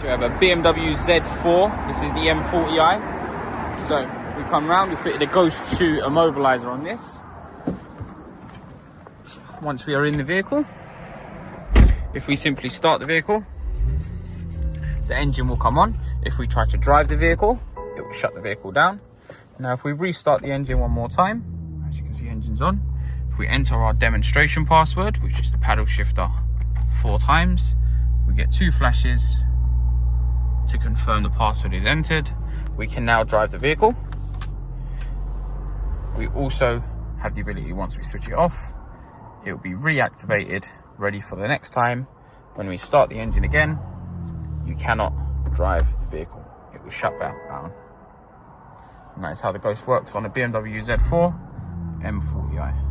we have a BMW Z4. This is the M40i. So we come round, we fitted a Ghost 2 immobiliser on this. So once we are in the vehicle, if we simply start the vehicle, the engine will come on. If we try to drive the vehicle, it will shut the vehicle down. Now if we restart the engine one more time, as you can see, engine's on. If we enter our demonstration password, which is the paddle shifter 4 times, we get 2 flashes to confirm the password is entered. We can now drive the vehicle. We also have the ability, once we switch it off, it will be reactivated, ready for the next time. When we start the engine again, you cannot drive the vehicle. It will shut down. And that is how the Ghost works on a BMW Z4 M40i.